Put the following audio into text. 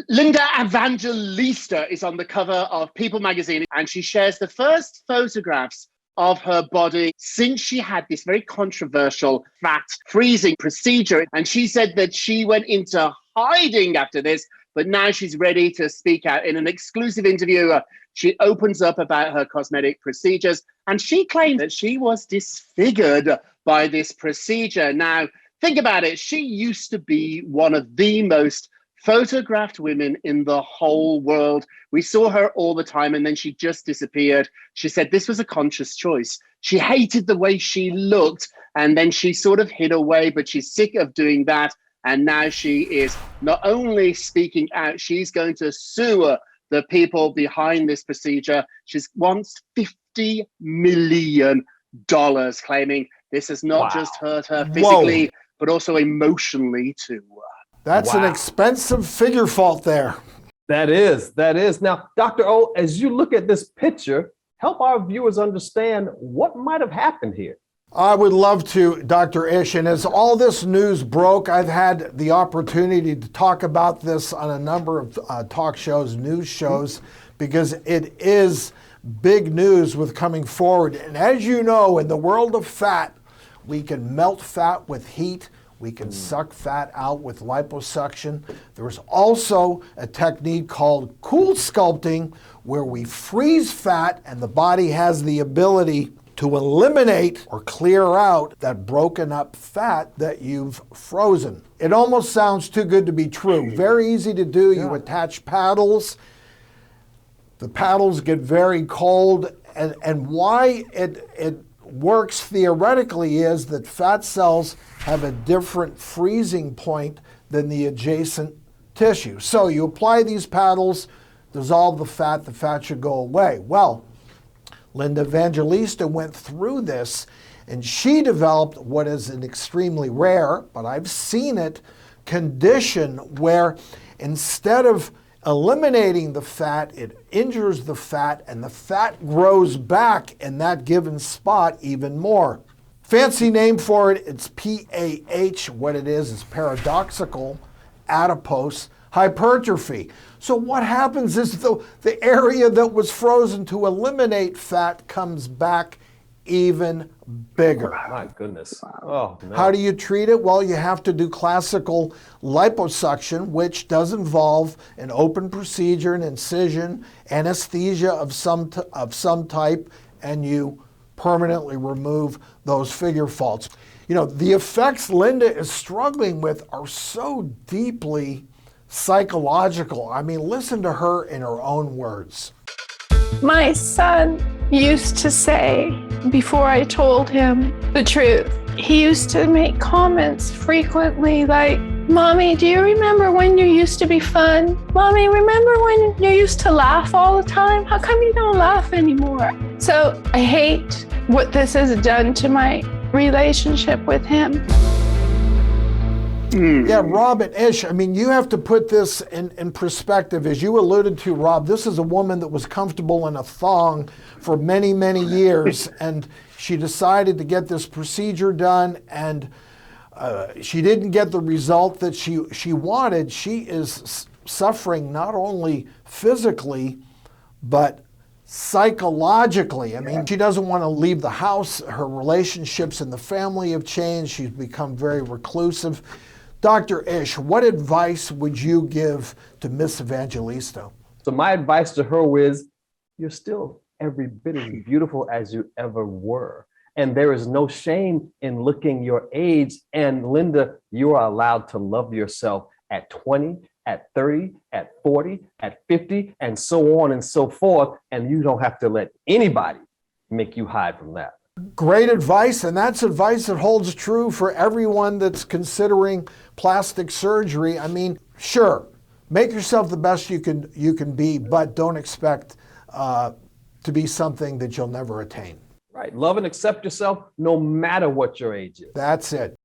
Linda Evangelista is on the cover of People magazine, and she shares the first photographs of her body since she had this very controversial fat freezing procedure. And she said that she went into hiding after this, but now she's ready to speak out. In an exclusive interview, she opens up about her cosmetic procedures, and she claimed that she was disfigured by this procedure. Now, think about it. She used to be one of the most photographed women in the whole world. We saw her all the time, and then she just disappeared. She said this was a conscious choice. She hated the way she looked, and then she sort of hid away, but she's sick of doing that. And now she is not only speaking out, she's going to sue the people behind this procedure. She wants $50 million, claiming this has not just hurt her physically, but also emotionally too. That's an expensive figure fault there. That is. Now, Dr. O, as you look at this picture, help our viewers understand what might have happened here. I would love to, Dr. Ish. And as all this news broke, I've had the opportunity to talk about this on a number of talk shows, news shows, because it is big news with coming forward. And as you know, in the world of fat, we can melt fat with heat. We can suck fat out with liposuction. There's also a technique called Coolsculpting, where we freeze fat and the body has the ability to eliminate or clear out that broken up fat that you've frozen. It almost sounds too good to be true. Very easy to do. You attach paddles. The paddles get very cold. And why it works theoretically is that fat cells have a different freezing point than the adjacent tissue. So you apply these paddles, dissolve the fat should go away. Well, Linda Evangelista went through this, and she developed what is an extremely rare, but I've seen it, condition where instead of eliminating the fat, it injures the fat, and the fat grows back in that given spot even more. Fancy name for it, it's PAH. What it is paradoxical adipose hypertrophy. So what happens is the area that was frozen to eliminate fat comes back even bigger. My goodness. Oh, no. How do you treat it? Well, you have to do classical liposuction, which does involve an open procedure, an incision, anesthesia of some type, and you permanently remove those figure faults. You know, the effects Linda is struggling with are so deeply psychological. I mean, listen to her in her own words. My son used to say, before I told him the truth, he used to make comments frequently like, "Mommy, do you remember when you used to be fun? Mommy, remember when you used to laugh all the time? How come you don't laugh anymore?" So I hate what this has done to my relationship with him. Yeah, Rob and Ish, I mean, you have to put this in perspective. As you alluded to, Rob, this is a woman that was comfortable in a thong for many, many years, and she decided to get this procedure done, and she didn't get the result that she wanted. She is suffering not only physically, but psychologically. I mean, she doesn't want to leave the house. Her relationships in the family have changed. She's become very reclusive. Dr. Ish, what advice would you give to Miss Evangelista? So my advice to her is, you're still every bit as beautiful as you ever were. And there is no shame in looking your age. And Linda, you are allowed to love yourself at 20, at 30, at 40, at 50, and so on and so forth. And you don't have to let anybody make you hide from that. Great advice, and that's advice that holds true for everyone that's considering plastic surgery. I mean, sure, make yourself the best you can be, but don't expect to be something that you'll never attain. Right. Love and accept yourself no matter what your age is. That's it.